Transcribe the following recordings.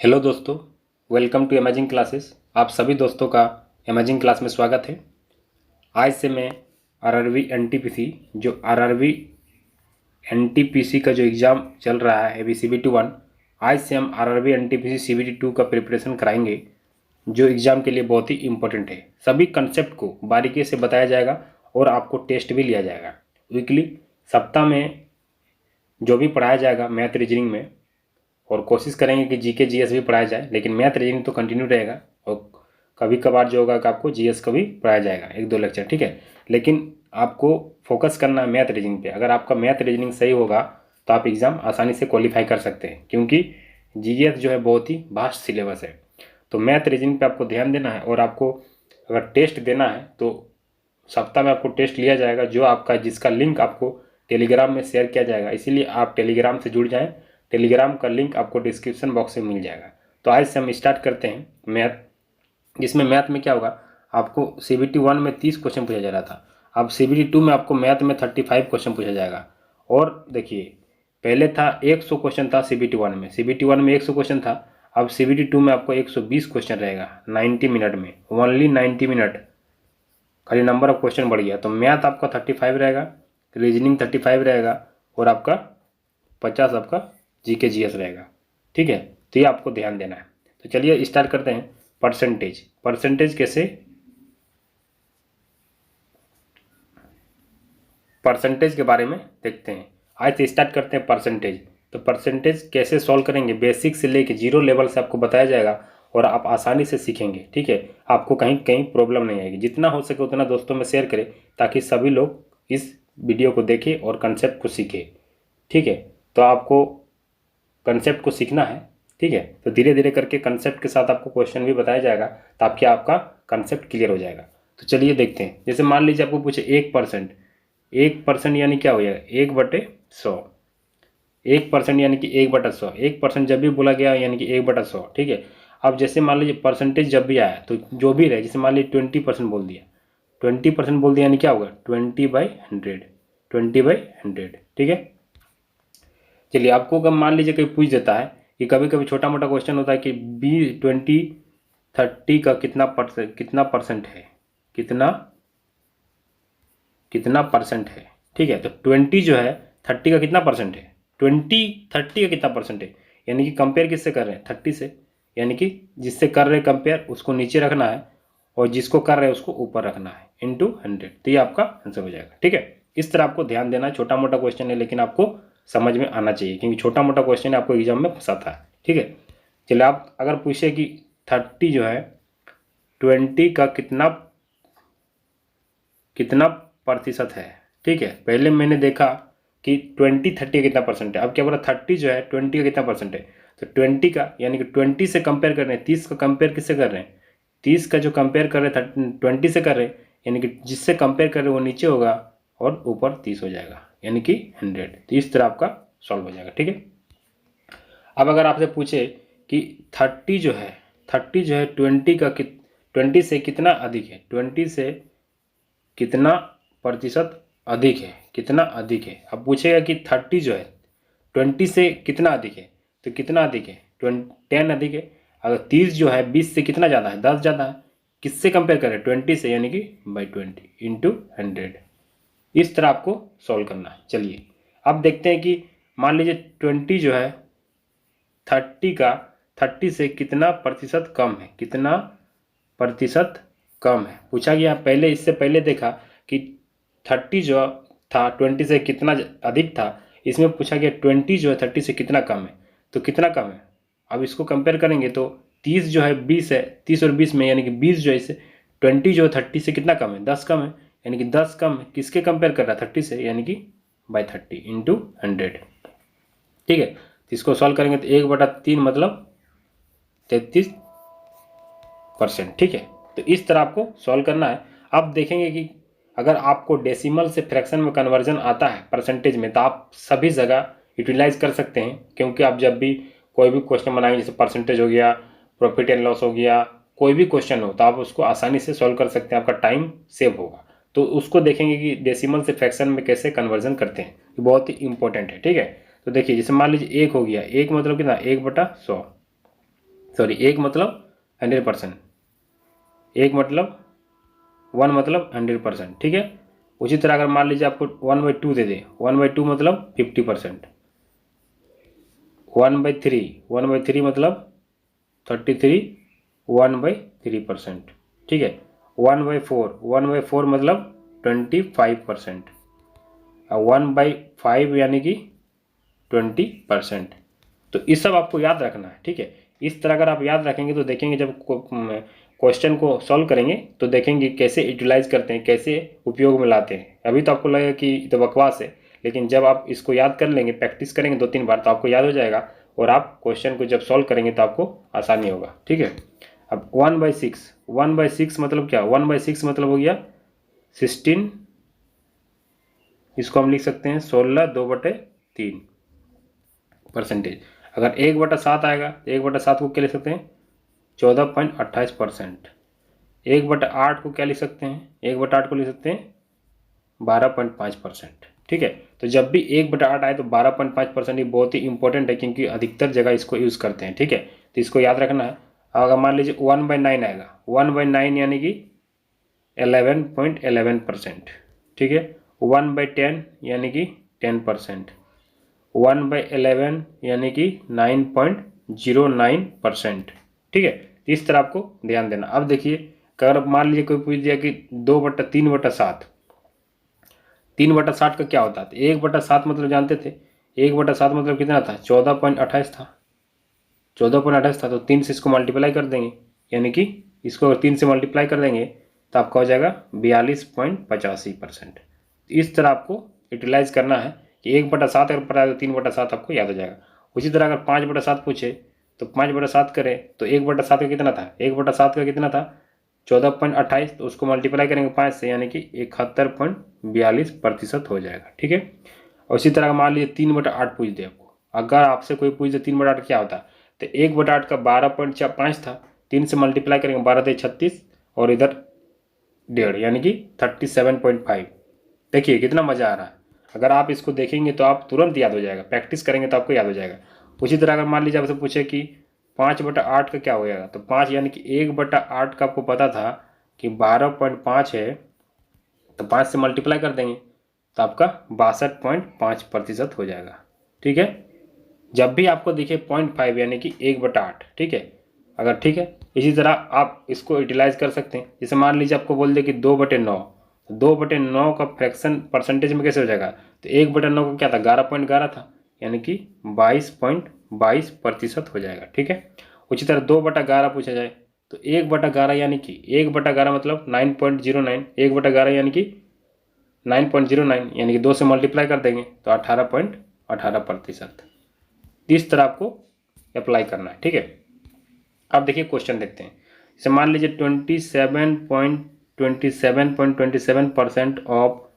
Hello दोस्तों, welcome to amazing classes. आप सभी दोस्तों का अमेजिंग क्लास में स्वागत है। आज से मैं आरआरबी एनटीपीसी का जो एग्ज़ाम चल रहा है अभी CBT-1, आज से हम आरआरबी एनटीपीसी CBT-2 का प्रिपरेशन कराएंगे, जो एग्ज़ाम के लिए बहुत ही इम्पोर्टेंट है। सभी कंसेप्ट को बारीकी से बताया जाएगा और आपको टेस्ट भी लिया जाएगा वीकली। सप्ताह में जो भी पढ़ाया जाएगा मैथ रीजनिंग में, और कोशिश करेंगे कि जीके जीएस भी पढ़ाया जाए, लेकिन मैथ रीजनिंग तो कंटिन्यू रहेगा और कभी कभार जो होगा कि आपको जीएस का भी पढ़ाया जाएगा, एक दो लेक्चर, ठीक है। लेकिन आपको फोकस करना है मैथ रीजनिंग पे। अगर आपका मैथ रीजनिंग सही होगा तो आप एग्ज़ाम आसानी से क्वालिफाई कर सकते हैं, क्योंकि जीएस जो है बहुत ही वास्ट सिलेबस है। तो मैथ रीजनिंग पे आपको ध्यान देना है। और आपको अगर टेस्ट देना है तो सप्ताह में आपको टेस्ट लिया जाएगा, जो आपका जिसका लिंक आपको टेलीग्राम में शेयर किया जाएगा। इसीलिए आप टेलीग्राम से जुड़ जाएं। टेलीग्राम का लिंक आपको डिस्क्रिप्शन बॉक्स में मिल जाएगा। तो आज से हम स्टार्ट करते हैं मैथ। जिसमें मैथ में क्या होगा, आपको CBT-1 में 30 क्वेश्चन पूछा जा रहा था, अब CBT-2 में आपको मैथ में 35 क्वेश्चन पूछा जाएगा। और देखिए, पहले था 100 क्वेश्चन था CBT-1 में। CBT-1 में 100 क्वेश्चन था, अब CBT-2 में आपको 120 क्वेश्चन रहेगा 90 मिनट में, ओनली 90 मिनट। खाली नंबर ऑफ क्वेश्चन बढ़ गया। तो मैथ आपका 35 रहेगा, रीजनिंग 35 रहेगा, और आपका 50 आपका जीके जीएस रहेगा, ठीक है। तो ये आपको ध्यान देना है। तो चलिए स्टार्ट करते हैं। परसेंटेज कैसे, परसेंटेज के बारे में देखते हैं। आज से स्टार्ट करते हैं परसेंटेज। तो परसेंटेज कैसे सॉल्व करेंगे, बेसिक से लेके जीरो लेवल से आपको बताया जाएगा और आप आसानी से सीखेंगे, ठीक है। आपको कहीं कहीं प्रॉब्लम नहीं आएगी। जितना हो सके उतना दोस्तों में शेयर करें, ताकि सभी लोग इस वीडियो को देखें और कंसेप्ट को सीखें, ठीक है। तो आपको कंसेप्ट को सीखना है, ठीक है। तो धीरे धीरे करके कंसेप्ट के साथ आपको क्वेश्चन भी बताया जाएगा, ताकि आपका कंसेप्ट क्लियर हो जाएगा। तो चलिए देखते हैं। जैसे मान लीजिए आपको पूछे 1% यानी क्या हो जाएगा, 1/100। 1% यानी कि 1/100। 1% जब भी बोला गया यानी कि 1/100, ठीक है। अब जैसे मान लीजिए परसेंटेज जब भी आया तो जो भी रहे, जैसे मान लीजिए 20% बोल दिया, 20% बोल दिया यानी क्या होगा, 20/100, 20/100, ठीक है। चलिए, आपको कब मान लीजिए कभी पूछ देता है कि कभी कभी छोटा मोटा क्वेश्चन होता है कि 20/30 का कितना परसेंट है, कितना परसेंट है, ठीक है। तो 20 जो है 30 का कितना परसेंट है, 30 का कितना परसेंट है, यानी कि कंपेयर किससे कर रहे हैं, 30 से। यानी कि जिससे कर रहे हैं कंपेयर उसको नीचे रखना है, और जिसको कर रहे हैं उसको ऊपर रखना है, इंटू 100। तो ये आपका आंसर हो जाएगा, ठीक है। इस तरह आपको ध्यान देना है। छोटा मोटा क्वेश्चन है, लेकिन आपको समझ में आना चाहिए, क्योंकि छोटा मोटा क्वेश्चन आपको एग्जाम में फंसाता है, ठीक है। चलिए, आप अगर पूछे कि 30 जो है 20 का कितना प्रतिशत है, ठीक है। पहले मैंने देखा कि 20 30 का कितना परसेंट है, अब क्या बोला 30 जो है 20 का कितना परसेंट है। तो 20 का यानी कि 20 से कंपेयर कर रहे हैं, 30 का कंपेयर किससे कर रहे हैं, 30 का जो कंपेयर कर रहे हैं 20 से कर रहे हैं, यानी कि जिससे कंपेयर कर रहे हैं वो नीचे होगा और ऊपर 30 हो जाएगा, यानी कि 100। तो इस तरह आपका सॉल्व हो जाएगा, ठीक है। अब अगर आपसे पूछे कि 30 जो है 20 से कितना अधिक है, 20 से कितना प्रतिशत अधिक है, कितना अधिक है। अब पूछेगा कि 30 जो है 20 से कितना अधिक है, तो कितना अधिक है, 10 अधिक है। अगर 30 जो है 20 से कितना ज़्यादा है, 10 ज़्यादा है। किससे कंपेयर करें, 20 से, यानी कि बाई 20 इंटू 100। इस तरह आपको सॉल्व करना है। चलिए, अब देखते हैं कि मान लीजिए 20 जो है 30 से कितना प्रतिशत कम है, कितना प्रतिशत कम है पूछा गया। पहले इससे पहले देखा कि 30 जो था 20 से कितना अधिक था, इसमें पूछा गया 20 जो है 30 से कितना कम है, तो कितना कम है। अब इसको कंपेयर करेंगे तो 30 जो है 20 है, 30 और 20 में, यानी कि 20 जो है इससे 20 जो है 30 से कितना कम है, 10 कम है, यानी कि 10 कम है। किसके कंपेयर कर रहा है, 30 से, यानी कि बाई 30 इंटू 100, ठीक है। तो इसको सॉल्व करेंगे तो 1/3 मतलब 33%, ठीक है। तो इस तरह आपको सॉल्व करना है। अब देखेंगे कि अगर आपको डेसिमल से फ्रैक्शन में कन्वर्जन आता है परसेंटेज में, तो आप सभी जगह यूटिलाइज कर सकते हैं, क्योंकि आप जब भी कोई भी क्वेश्चन बनाएंगे, जैसे परसेंटेज हो गया, प्रॉफिट एंड लॉस हो गया, कोई भी क्वेश्चन हो, तो आप उसको आसानी से सॉल्व कर सकते हैं, आपका टाइम सेव होगा। तो उसको देखेंगे कि डेसिमल से फ्रैक्शन में कैसे कन्वर्जन करते हैं, ये बहुत ही इंपॉर्टेंट है, ठीक है। तो देखिए, जैसे मान लीजिए 1 हो गया, 1 मतलब कितना, 1/100, सॉरी, एक मतलब 100%, एक मतलब 1 मतलब 100%, ठीक है। उसी तरह अगर मान लीजिए आपको 1/2 दे दे, 1/2 मतलब 50%, 1/3 मतलब 33, 1/3%, ठीक है। 1/4 मतलब 25%, और 1/5 यानी कि 20%। तो इस सब आपको याद रखना है, ठीक है। इस तरह अगर आप याद रखेंगे तो देखेंगे जब क्वेश्चन को सॉल्व करेंगे तो देखेंगे कैसे यूटिलाइज करते हैं, कैसे उपयोग में लाते हैं। अभी तो आपको लगेगा कि तो बकवास है, लेकिन जब आप इसको याद कर लेंगे, प्रैक्टिस करेंगे 2-3 बार, तो आपको याद हो जाएगा और आप क्वेश्चन को जब सॉल्व करेंगे तो आपको आसानी होगा, ठीक है। अब 1/6 मतलब क्या, 1/6 मतलब हो गया 16, इसको हम लिख सकते हैं 16 2/3%। अगर 1/7 आएगा तो 1/7 को क्या लिख सकते हैं, 14.28%। 1/8 को क्या लिख सकते हैं, 1/8 को लिख सकते हैं 12.5%, ठीक है। तो जब भी 1/8 आए तो 12.5% ये बहुत ही इंपॉर्टेंट है, क्योंकि अधिकतर जगह इसको यूज़ करते हैं, ठीक है। तो इसको याद रखना है। अगर मान लीजिए 1/9 आएगा, 1/9 यानी कि 11.11%, ठीक है। 1/10 यानी कि 10%, 1/11 यानी कि 9.09%, ठीक है। इस तरह आपको ध्यान देना। अब देखिए, अगर मान लीजिए कोई पूछ दिया कि 2/3/7, 3/7 का क्या होता है, तो 1/7 मतलब जानते थे, 1/7 मतलब कितना था, 14.28 था, 14.28 था। तो 3 से इसको मल्टीप्लाई कर देंगे, यानी कि इसको अगर 3 से मल्टीप्लाई कर देंगे तो आपका हो जाएगा 42.85%। इस तरह आपको यूटिलाइज करना है कि 1/7 अगर पढ़ा है तो 3/7 आपको याद हो जाएगा। उसी तरह अगर 5/7 पूछे तो 5/7 करें तो 1/7 का कितना था, 1/7 का कितना था 14.28, तो उसको मल्टीप्लाई करेंगे 5 से, यानी कि 71.42% हो जाएगा, ठीक है। और इसी तरह मान लीजिए 3/8 पूछ दे आपको, अगर आपसे कोई पूछ दे 3/8 क्या होता है, तो 1/8 का 12.5 था, 3 से मल्टीप्लाई करेंगे 12×36 और इधर 1.5 यानी कि 37.5। देखिए कितना मज़ा आ रहा है। अगर आप इसको देखेंगे तो आप तुरंत याद हो जाएगा, प्रैक्टिस करेंगे तो आपको याद हो जाएगा। उसी तरह अगर मान लीजिए आपसे पूछे कि 5/8 का क्या हो जाएगा, तो 5 यानी कि 1/8 का आपको पता था कि 12.5 है, तो 5 से मल्टीप्लाई कर देंगे तो आपका 62.5% हो जाएगा, ठीक है। जब भी आपको दिखे 0.5 यानी कि 1/8, ठीक है। अगर ठीक है, इसी तरह आप इसको यूटिलाइज कर सकते हैं। जैसे मान लीजिए आपको बोल दे कि 2/9, 2/9 का फ्रैक्शन परसेंटेज में कैसे हो जाएगा, तो 1/9 का क्या था, 11.11 था, यानी कि 22.22% हो जाएगा, ठीक है। उसी तरह 2/11 पूछा जाए तो 1/11 यानी कि 1/11 मतलब 9.09, 1/11 यानी कि 9.09, यानी कि 2 से मल्टीप्लाई कर देंगे तो 18.18%। इस तरह आपको अप्लाई करना है, ठीक है। अब देखिए क्वेश्चन देखते हैं। जैसे मान लीजिए 27.27% ऑफ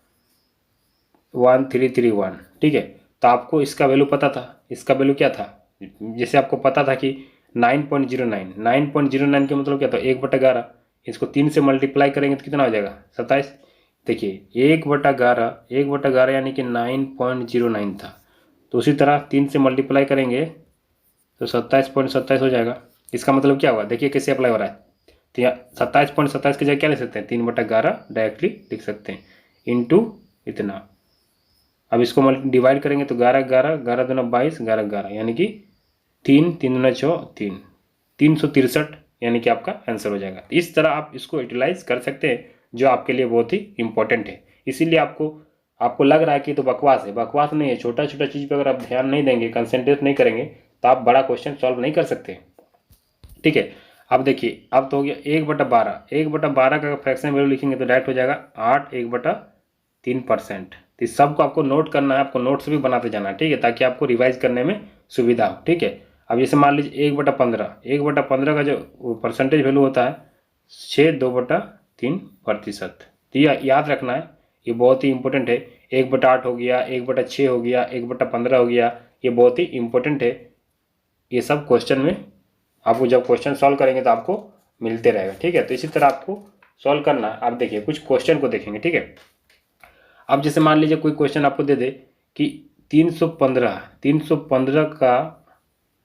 1331, ठीक है। तो आपको इसका वैल्यू पता था, इसका वैल्यू क्या था, जैसे आपको पता था कि 9.09, 9.09 का मतलब क्या था, 1/11, इसको 3 से मल्टीप्लाई करेंगे तो कितना हो जाएगा, 27। देखिए 1/11 यानी कि 9.09 था, तो उसी तरह 3 से मल्टीप्लाई करेंगे तो 27.27 हो जाएगा। इसका मतलब क्या हुआ, देखिए कैसे अप्लाई हो रहा है। तो यहाँ 27.27 की जगह क्या लिख सकते हैं, 3/11 डायरेक्टली लिख सकते हैं, इंटू इतना। अब इसको डिवाइड करेंगे तो 11 11 दूना 22, 11 11 यानी कि 3 3 दूना 6 3, 363 यानी कि आपका आंसर हो जाएगा। इस तरह आप इसको यूटिलाइज कर सकते हैं, जो आपके लिए बहुत ही इंपॉर्टेंट है। इसीलिए आपको लग रहा है कि तो बकवास है, बकवास नहीं है। छोटा छोटा चीज़ पर अगर आप ध्यान नहीं देंगे, कंसंट्रेट नहीं करेंगे, तो आप बड़ा क्वेश्चन सॉल्व नहीं कर सकते, ठीक है। अब देखिए, अब तो हो गया 1/12, 1/12 का फ्रैक्शन वैल्यू लिखेंगे तो डायरेक्ट हो जाएगा 8 1/3%। तो इस सबको आपको नोट करना है, आपको नोट्स भी बनाते जाना है, ठीक है, ताकि आपको रिवाइज करने में सुविधा हो, ठीक है। अब जैसे मान लीजिए 1/15, 1/15 का जो परसेंटेज वैल्यू होता है 6 2/3%। तो ये याद रखना है, ये बहुत ही इंपॉर्टेंट है। 1/8 हो गया, 1/6 हो गया, 1/15 हो गया, ये बहुत ही इंपॉर्टेंट है। ये सब क्वेश्चन में आपको जब क्वेश्चन सॉल्व करेंगे तो आपको मिलते रहेगा, ठीक है। तो इसी तरह आपको सॉल्व करना है। आप देखिए कुछ क्वेश्चन को देखेंगे, ठीक है। अब जैसे मान लीजिए कोई क्वेश्चन आपको दे दे कि 315 का,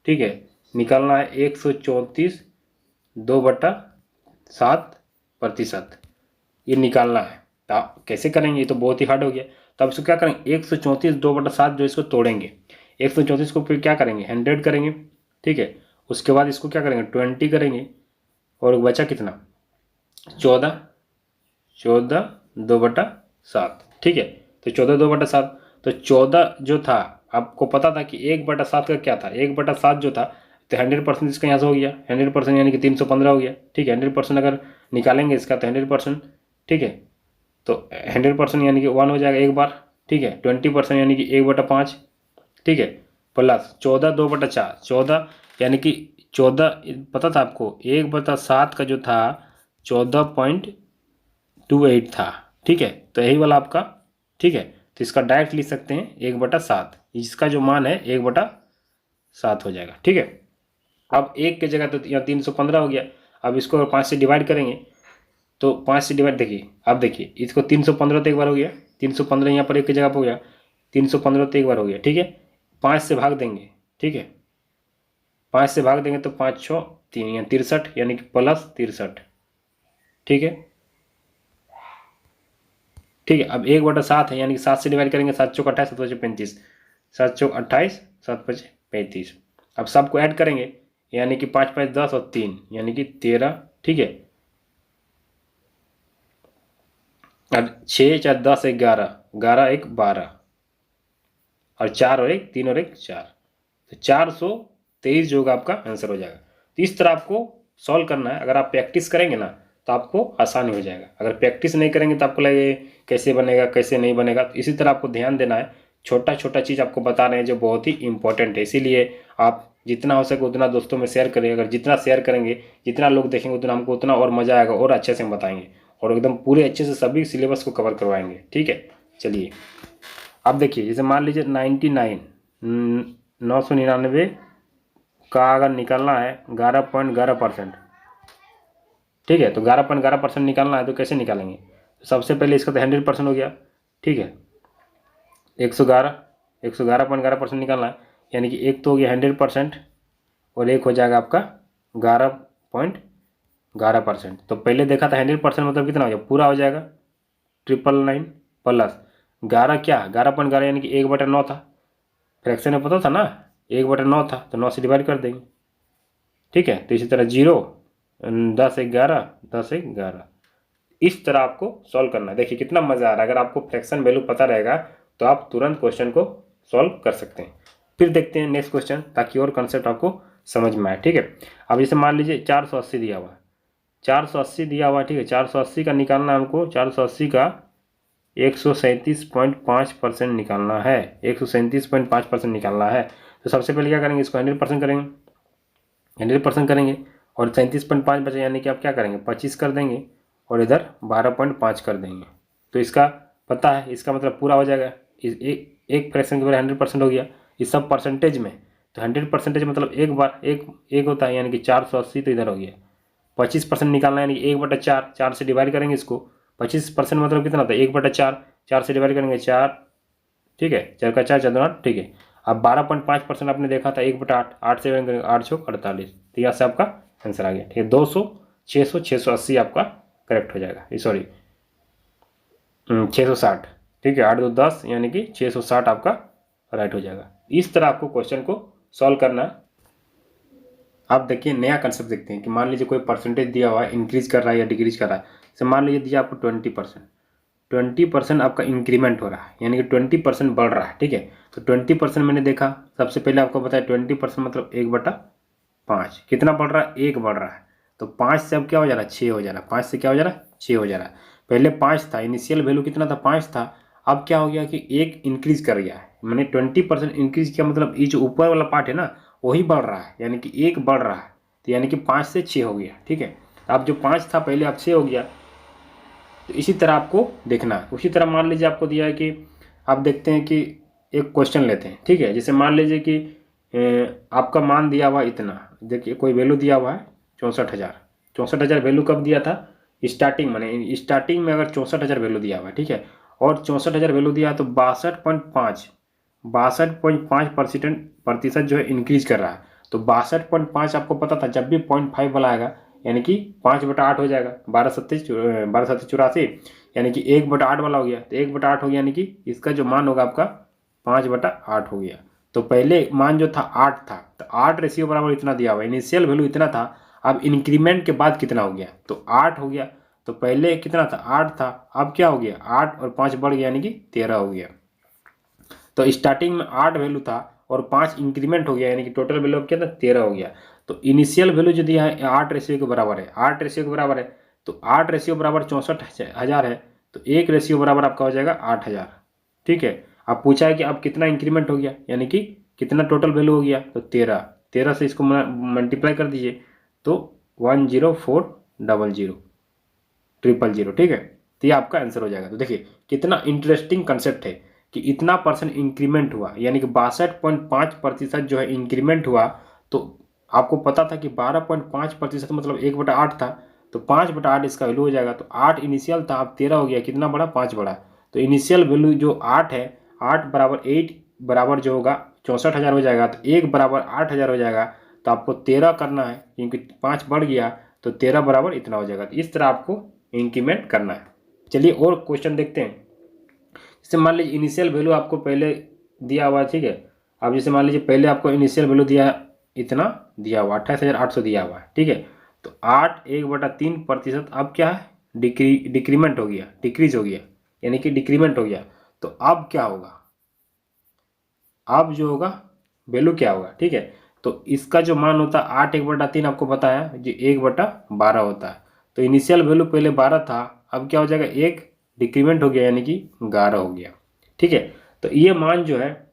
ठीक है, निकालना है 134/2/7%, ये निकालना है। तो आप कैसे करेंगे, ये तो बहुत ही हार्ड हो गया। तो अब इसको क्या करेंगे, 134/2/7 जो इसको तोड़ेंगे, 134 को फिर क्या करेंगे 100 करेंगे, ठीक है। उसके बाद इसको क्या करेंगे 20 करेंगे, और बचा कितना 14, 14/2/7, ठीक है। तो 14/2/7, तो 14 जो था आपको पता था कि 1/7 का क्या था, 1/7 जो था, तो 100% इसका यहाँ से हो गया 100%, यानी कि 315 हो गया, ठीक है। 100% अगर निकालेंगे इसका तो 100%, ठीक है। तो 100% यानी कि 1 हो जाएगा एक बार, ठीक है। 20% यानी कि 1/5, ठीक है। प्लस 14/2/4, 14 यानी कि 14 पता था आपको 1/7 का जो था 14.28 था, ठीक है। तो यही वाला आपका, ठीक है। तो इसका डायरेक्ट लिख सकते हैं 1/7, इसका जो मान है 1/7 हो जाएगा, ठीक है। अब एक की जगह तो यहाँ 315 हो गया। अब इसको अगर 5 से डिवाइड करेंगे तो 5 से डिवाइड, देखिए अब देखिए इसको 315 तो एक बार हो गया, 315 यहाँ पर एक की जगह पर हो गया, 315 तो एक बार हो गया, ठीक है। 5 से भाग देंगे, ठीक है। 5 से भाग देंगे तो 5 6 3 या 63, यानी कि +63, ठीक है। ठीक है, अब 1/7 है, यानी कि 7 से डिवाइड करेंगे, 7 चौक 28, 7 पचे 35, 7 चौक 28, 7 पचे 35। अब सबको ऐड करेंगे, यानी कि 5 5 10 और 3 यानी कि 13, ठीक है। अब 6 4 10 11, 11 1 12, और 4 और 1 3 और 1 4, तो 423 जो होगा आपका आंसर हो जाएगा। तो इस तरह आपको सॉल्व करना है। अगर आप प्रैक्टिस करेंगे ना तो आपको आसानी हो जाएगा। अगर प्रैक्टिस नहीं करेंगे तो आपको लगे कैसे बनेगा कैसे नहीं बनेगा। तो इसी तरह आपको ध्यान देना है। छोटा छोटा चीज़ आपको बता रहे हैं जो बहुत ही इंपॉर्टेंट है, इसीलिए आप जितना हो सके उतना दोस्तों में शेयर करें। अगर जितना शेयर करेंगे, जितना लोग देखेंगे, उतना हमको उतना और मज़ा आएगा और अच्छे से हम बताएंगे और एकदम पूरे अच्छे से सभी सिलेबस को कवर करवाएंगे, ठीक है। चलिए अब देखिए, जैसे मान लीजिए 999 का अगर निकालना है 11.11%, ठीक है। तो 11.11% निकालना है तो कैसे निकालेंगे, तो सबसे पहले इसका तो 100% हो गया, ठीक है। 111.11% निकालना है, यानी कि एक तो हो गया 100% और एक हो जाएगा आपका 11.11%। तो पहले देखा था 100% मतलब कितना हो जाएगा, पूरा हो जाएगा 999 प्लस 11, क्या 11.11 यानी कि 1/9 था, फ्रैक्शन में पता था ना 1/9 था, तो 9 से डिवाइड कर देंगे, ठीक है। तो इसी तरह 0 10 11 10 11, इस तरह आपको सॉल्व करना है। देखिए कितना मज़ा आ रहा है। अगर आपको फ्रैक्शन वैल्यू पता रहेगा तो आप तुरंत क्वेश्चन को सॉल्व कर सकते हैं। फिर देखते हैं नेक्स्ट क्वेश्चन, ताकि और कंसेप्ट आपको समझ में आए, ठीक है। अब जैसे मान लीजिए 480 दिया हुआ है, 480 दिया हुआ है, ठीक है। 480 का निकालना है हमको, 480 का 137.5% निकालना है, 137.5% निकालना है। तो सबसे पहले क्या करेंगे, इसको 100% करेंगे, 100% करेंगे, और 37.5 बचे, यानी कि आप क्या करेंगे 25 कर देंगे और इधर 12.5 कर देंगे। तो इसका पता है, इसका मतलब पूरा हो जाएगा। एक फ्रैक्शन के बारे 100% हो गया, इस सब परसेंटेज में। तो 100% मतलब एक बार एक होता है, यानी कि 480, तो इधर हो गया 25% निकालना है, यानी कि 1/4, 4 से डिवाइड करेंगे इसको। 25% मतलब कितना था 1/4, 4 से डिवाइड करेंगे 4, ठीक है। 4 का 4 4 8, ठीक है। अब 12.5% आपने देखा था 1/8, 8 से डिवाइड करेंगे 8 6 48, तो यहाँ से आपका आंसर आ गया, ठीक है। 200 600 680 आपका करेक्ट हो जाएगा, सॉरी 660, ठीक है। 8 2 10, यानी कि 660 आपका राइट हो जाएगा। इस तरह आपको क्वेश्चन को सॉल्व करना है। आप देखिए नया कंसेप्ट देखते हैं कि मान लीजिए कोई परसेंटेज दिया हुआ है, इंक्रीज कर रहा है या डिक्रीज कर रहा है। जैसे मान लीजिए दिया आपको 20%, 20% आपका इंक्रीमेंट हो रहा है, यानी कि 20% बढ़ रहा है, ठीक है। तो 20% मैंने देखा, सबसे पहले आपको बताया 20% मतलब 1/5, कितना बढ़ रहा है 1 बढ़ रहा है। तो 5 से अब क्या हो जा रहा है 6 हो जा रहा है, 5 से क्या हो जा रहा है 6 हो जा रहा है। पहले 5 था, इनिशियल वैल्यू कितना था 5 था, अब क्या हो गया कि 1 इंक्रीज कर गया है, मैंने 20% इंक्रीज किया, मतलब ये जो ऊपर वाला पार्ट है ना वही बढ़ रहा है, यानी कि 1 बढ़ रहा है। तो यानी कि 5 से 6 हो गया, ठीक है। अब जो 5 था पहले अब 6 हो गया। तो इसी तरह आपको देखना है। उसी तरह मान लीजिए आपको दिया है कि आप देखते हैं कि एक क्वेश्चन लेते हैं, ठीक है। जैसे मान लीजिए कि आपका मान दिया हुआ इतना, देखिए कोई वैल्यू दिया हुआ है 64,000, 64,000 वैल्यू कब दिया था स्टार्टिंग, मैंने स्टार्टिंग में अगर 64,000 वैल्यू दिया हुआ है, ठीक है। और 64,000 वैल्यू दिया है तो 62.5% जो है इंक्रीज कर रहा है। तो 62.5 आपको पता था, जब भी 0.5 वाला आएगा यानी कि 5/8 हो जाएगा। 12×7=84, यानी कि 1/8 वाला हो गया, तो 1/8 हो गया, यानी कि इसका जो मान होगा आपका 5/8 हो गया। तो पहले मान जो था 8 था, तो 8 रेशियो बराबर इतना दिया हुआ, इनिशियल वैल्यू इतना था। अब इंक्रीमेंट के बाद कितना हो गया, तो 8 हो गया। तो पहले कितना था, 8 था, अब क्या हो गया, 8 और 5 बढ़ गया, यानी कि 13 हो गया। तो स्टार्टिंग में 8 वैल्यू था और 5 इंक्रीमेंट हो गया, यानी कि टोटल वैल्यू क्या था, 13 हो गया। तो इनिशियल वैल्यू जो दिया है 8 रेशियो के बराबर है, 8 रेशियो के बराबर है, तो 8 रेशियो बराबर 64,000 है, तो 1 रेशियो बराबर आपका हो जाएगा 8,000। ठीक है। अब पूछा है कि अब कितना इंक्रीमेंट हो गया, यानी कि कितना टोटल वैल्यू हो गया, तो 13। 13 से इसको मल्टीप्लाई कर दीजिए, तो 104,000,000। ठीक है, तो ये आपका आंसर हो जाएगा। तो देखिए कितना इंटरेस्टिंग कंसेप्ट है कि इतना परसेंट इंक्रीमेंट हुआ, यानी कि 62.5% जो है इंक्रीमेंट हुआ। तो आपको पता था कि 12.5% मतलब 1/8 था, तो 5/8 इसका वैल्यू हो जाएगा। तो 8 इनिशियल था, अब 13 हो गया, कितना बढ़ा, 5 बढ़ा। तो इनिशियल वैल्यू जो 8 है, 8 बराबर 8 बराबर जो होगा 64,000 हो जाएगा, तो 1 बराबर 8,000 हो जाएगा। तो आपको 13 करना है, क्योंकि 5 बढ़ गया, तो 13 बराबर इतना हो जाएगा। तो इस तरह आपको इंक्रीमेंट करना है। चलिए और क्वेश्चन देखते हैं। जैसे मान लीजिए इनिशियल वैल्यू आपको पहले दिया हुआ है, ठीक है। अब जैसे मान लीजिए पहले आपको इनिशियल वैल्यू दिया, इतना दिया हुआ 28,800 दिया हुआ है, ठीक है। तो 8 1/3% अब क्या है, डिक्रीमेंट हो गया, डिक्रीज हो गया, यानी कि डिक्रीमेंट हो गया। तो अब क्या होगा, अब जो होगा वैल्यू क्या होगा, ठीक है। तो इसका जो मान होता है 8 1/3 आपको पता है जो 1/12 होता है। तो इनिशियल वैल्यू पहले 12 था, अब क्या हो जाएगा, 1 डिक्रीमेंट हो गया, यानी कि 11 हो गया। ठीक है। तो ये मान जो है,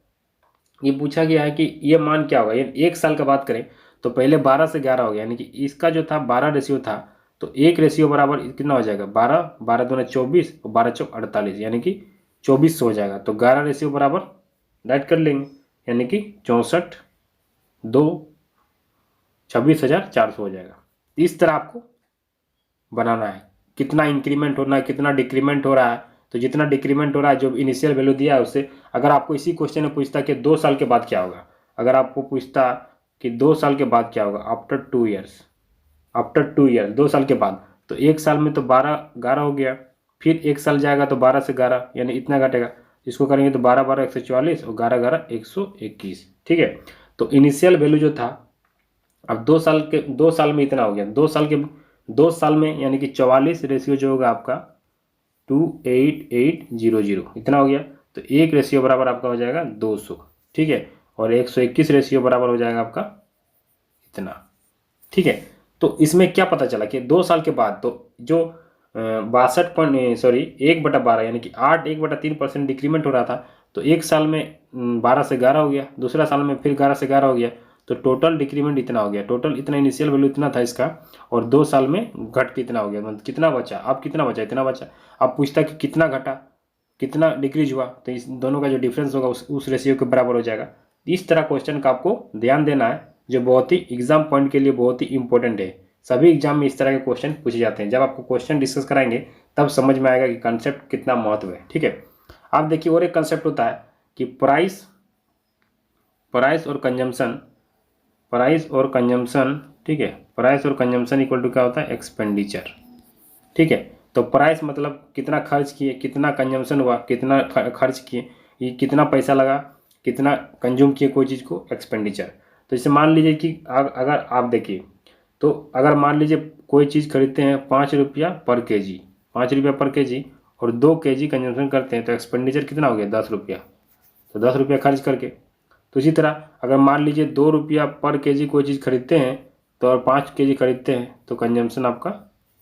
ये पूछा गया है कि ये मान क्या होगा, ये 1 साल का बात करें तो पहले 12 से 11 हो गया, यानी कि इसका जो था 12 रेशियो था, तो 1 रेशियो बराबर कितना हो जाएगा, 12, 12 दूना 24 और 12 चौक 48, यानी कि 24 हो जाएगा। तो 11 रेशियो बराबर राइट कर लेंगे, यानी कि 26,400 हो जाएगा। इस तरह आपको बनाना है, कितना इंक्रीमेंट होना है, कितना डिक्रीमेंट हो रहा है। तो जितना डिक्रीमेंट हो रहा है, जो इनिशियल वैल्यू दिया है उससे, अगर आपको इसी क्वेश्चन में पूछता कि 2 साल के बाद क्या होगा, अगर आपको पूछता कि 2 साल के बाद क्या होगा, आफ्टर 2 ईयर्स, आफ्टर 2 ईयर्स 2 साल के बाद, तो 1 साल में तो 12 11 हो गया, फिर 1 साल जाएगा तो 12 से 11 यानी इतना घटेगा। इसको करेंगे तो 12 12 144 और 11 11 121। ठीक है। तो इनिशियल वैल्यू जो था, अब 2 साल में इतना हो गया, 2 साल में यानी कि 44 रेशियो जो होगा आपका 28800 इतना हो गया। तो 1 रेशियो बराबर आपका हो जाएगा 200। ठीक है। और 121 रेशियो बराबर हो जाएगा आपका इतना। ठीक है। तो इसमें क्या पता चला कि 2 साल के बाद तो जो 1/12 यानी कि 8 1/3% डिक्रीमेंट हो रहा था, तो 1 साल में 12 से 11 हो गया, दूसरा साल में फिर 11 से 11 हो गया, तो टोटल डिक्रीमेंट इतना हो गया, टोटल इतना इनिशियल वैल्यू इतना था इसका, और 2 साल में घट के इतना हो गया, मतलब कितना बचा, अब कितना बचा, इतना बचा। अब पूछता कि कितना घटा, कितना डिक्रीज हुआ, तो इस दोनों का जो डिफरेंस होगा उस रेशियो के बराबर हो जाएगा। इस तरह क्वेश्चन का आपको ध्यान देना है, जो बहुत ही एग्जाम पॉइंट के लिए बहुत ही इंपॉर्टेंट है। सभी एग्जाम में इस तरह के क्वेश्चन पूछे जाते हैं। जब आपको क्वेश्चन डिस्कस कराएंगे तब समझ में आएगा कि कंसेप्ट कितना महत्व है। ठीक है। आप देखिए और एक कंसेप्ट होता है कि प्राइस और कंजम्पशन, प्राइस और कंजम्पशन। ठीक है। प्राइस और कंजम्पशन इक्वल टू क्या होता है, एक्सपेंडिचर। ठीक है। तो प्राइस मतलब कितना खर्च किए, कितना कंजम्पशन हुआ, कितना खर्च किए, ये कितना पैसा लगा, कितना कंज्यूम किए कोई चीज़ को, एक्सपेंडिचर। तो जैसे मान लीजिए कि अगर आप देखिए, तो अगर मान लीजिए कोई चीज़ खरीदते हैं 5 रुपया पर केजी, 5 रुपया पर केजी, और 2 केजी कंजम्पशन करते हैं, तो एक्सपेंडिचर कितना हो गया, 10 रुपया। तो 10 रुपया खर्च करके। तो इसी तरह अगर मान लीजिए 2 रुपया पर केजी कोई चीज़ खरीदते हैं, तो और 5 केजी खरीदते हैं, तो कंजम्पशन आपका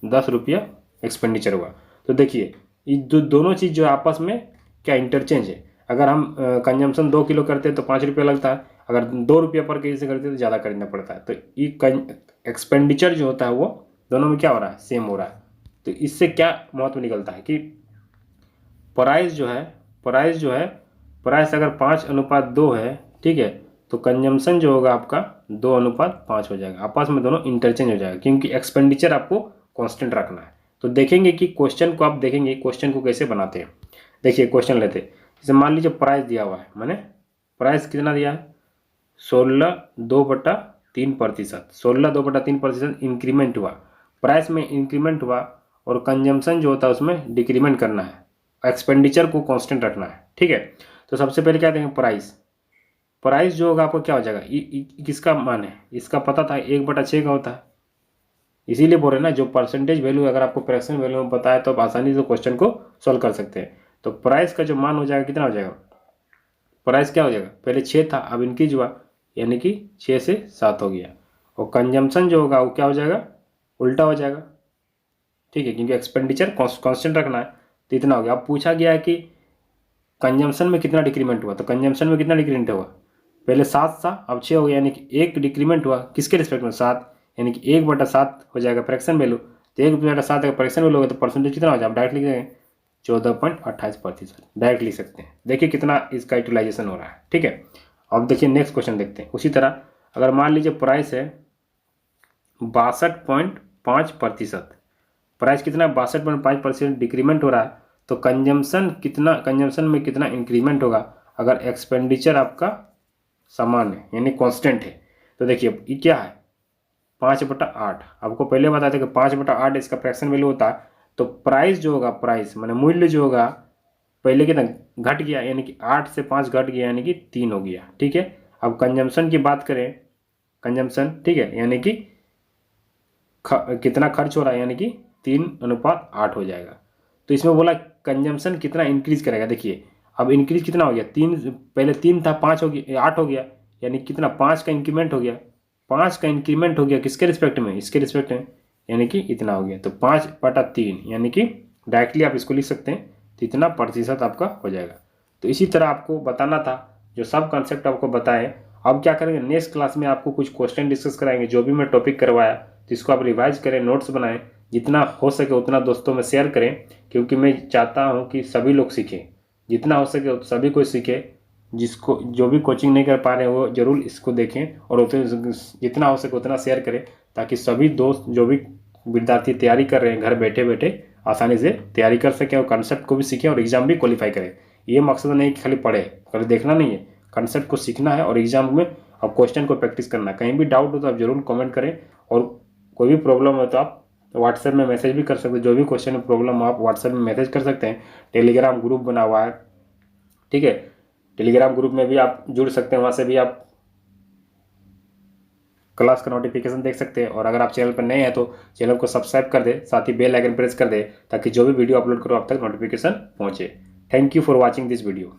10 रुपया एक्सपेंडिचर हुआ। तो देखिए ये दोनों चीज़ जो आपस में क्या इंटरचेंज है। अगर हम कंजम्पशन 2 किलो करते हैं तो 5 रुपया लगता है, अगर 2 रुपया पर केजी से करते हैं तो ज़्यादा खरीदना पड़ता है। तो ये एक्सपेंडिचर जो होता है वो दोनों में क्या हो रहा है, सेम हो रहा है। तो इससे क्या महत्व निकलता है कि प्राइस जो है, प्राइस अगर 5:2 है, ठीक है, तो कंजम्पशन जो होगा आपका 2:5 हो जाएगा। आपस में दोनों इंटरचेंज हो जाएगा, क्योंकि एक्सपेंडिचर आपको कांस्टेंट रखना है। तो देखेंगे कि क्वेश्चन को, आप देखेंगे क्वेश्चन को कैसे बनाते हैं। देखिए क्वेश्चन लेते हैं, जैसे मान लीजिए प्राइस दिया हुआ है, मैंने प्राइस कितना दिया है, 16 2/3 3%। 16 2/3% इंक्रीमेंट हुआ, प्राइस में इंक्रीमेंट हुआ और कंजम्पशन जो होता है उसमें डिक्रीमेंट करना है, एक्सपेंडिचर को कांस्टेंट रखना है। ठीक है, तो सबसे पहले क्या देंगे प्राइस। प्राइस जो होगा आपको क्या हो जाएगा, किसका मान है, इसका पता था 1/6 का होता है, इसीलिए बोल रहे हैं ना जो परसेंटेज वैल्यू अगर आपको फ्रैक्शन वैल्यू में बताया तो आप आसानी से क्वेश्चन को सॉल्व कर सकते हैं। तो प्राइस का जो मान हो जाएगा कितना हो जाएगा, प्राइस क्या हो जाएगा, पहले 6 था अब इंक्रीज हुआ यानी कि 6 से 7 हो गया, और कंजम्पशन जो होगा वो क्या हो जाएगा, उल्टा हो जाएगा। ठीक है, क्योंकि एक्सपेंडिचर कांस्टेंट रखना है, तो इतना हो गया। अब पूछा गया है कि कंजम्पशन में कितना डिक्रीमेंट हुआ, तो कंजम्पशन में कितना डिक्रीमेंट हुआ, पहले 7 था अब 6 हो गया, यानी कि एक डिक्रीमेंट हुआ किसके रिस्पेक्ट में, 7, यानी कि 1/7 हो जाएगा फ्रैक्शन वैल्यू। तो 1/7 अगर फ्रैक्शन वैल्यू होगा तो परसेंटेज कितना हो जाएगा, आप डायरेक्ट लिख देंगे 14.28%, डायरेक्ट लिख सकते हैं। देखिए कितना इसका यूटिलाइजेशन हो रहा है। ठीक है, अब देखिए नेक्स्ट क्वेश्चन देखते हैं। उसी तरह अगर मान लीजिए प्राइस है 62.5%, प्राइस कितना 62.5% डिक्रीमेंट हो रहा है, तो कंजम्पशन कितना, कंजम्पशन में कितना इंक्रीमेंट होगा अगर एक्सपेंडिचर आपका समान है यानी कांस्टेंट है। तो देखिए ये क्या है 5/8, आपको पहले बताया था कि 5/8 इसका फ्रैक्शन वैल्यू होता है। तो प्राइस जो होगा, प्राइस माने मूल्य जो होगा पहले कितना घट गया, यानी कि 8 से 5 घट गया यानी कि 3 हो गया। ठीक है, अब कंजम्पशन की बात करें, कंजम्पशन ठीक है यानी कि कितना खर्च हो रहा है, यानी कि 3:8 हो जाएगा। तो इसमें बोला कंजम्पशन कितना इंक्रीज करेगा, देखिए अब इंक्रीज कितना हो गया, 3 पहले 3 था 5 हो गया 8 हो गया, यानी कितना 5 का इंक्रीमेंट हो गया, 5 का इंक्रीमेंट हो गया किसके रिस्पेक्ट में, इसके रिस्पेक्ट में, यानी कि इतना हो गया। तो 5/3 यानी कि डायरेक्टली आप इसको लिख सकते हैं, तो इतना प्रतिशत आपका हो जाएगा। तो इसी तरह आपको बताना था जो सब कॉन्सेप्ट आपको बताएं। अब क्या करेंगे नेक्स्ट क्लास में आपको कुछ क्वेश्चन डिस्कस कराएंगे, जो भी मैं टॉपिक करवाया तो इसको आप रिवाइज करें, नोट्स बनाएं, जितना हो सके उतना दोस्तों में शेयर करें, क्योंकि मैं चाहता हूं कि सभी लोग सीखें, जितना हो सके सभी को सीखे। जिसको जो भी कोचिंग नहीं कर पा रहे हैं वो जरूर इसको देखें और जितना हो सके उतना शेयर करें, ताकि सभी दोस्त जो भी विद्यार्थी तैयारी कर रहे हैं घर बैठे बैठे आसानी से तैयारी कर सकें और कंसेप्ट को भी सीखें और एग्जाम भी क्वालिफाई करें। ये मकसद नहीं कि खाली पढ़े, खाली देखना नहीं है, कंसेप्ट को सीखना है और एग्जाम में अब क्वेश्चन को प्रैक्टिस करना है। कहीं भी डाउट हो तो आप जरूर कमेंट करें, और कोई भी प्रॉब्लम हो तो आप व्हाट्सएप में मैसेज भी कर सकते हैं। जो भी क्वेश्चन में प्रॉब्लम हो आप व्हाट्सएप में मैसेज कर सकते हैं। टेलीग्राम ग्रुप बना हुआ है, ठीक है, टेलीग्राम ग्रुप में भी आप जुड़ सकते हैं, वहाँ से भी आप क्लास का नोटिफिकेशन देख सकते हैं। और अगर आप चैनल पर नए हैं तो चैनल को सब्सक्राइब कर दे, साथ ही बेल आइकन प्रेस कर दे, ताकि जो भी वीडियो अपलोड करो आप तक नोटिफिकेशन पहुँचे। Thank you for watching this video.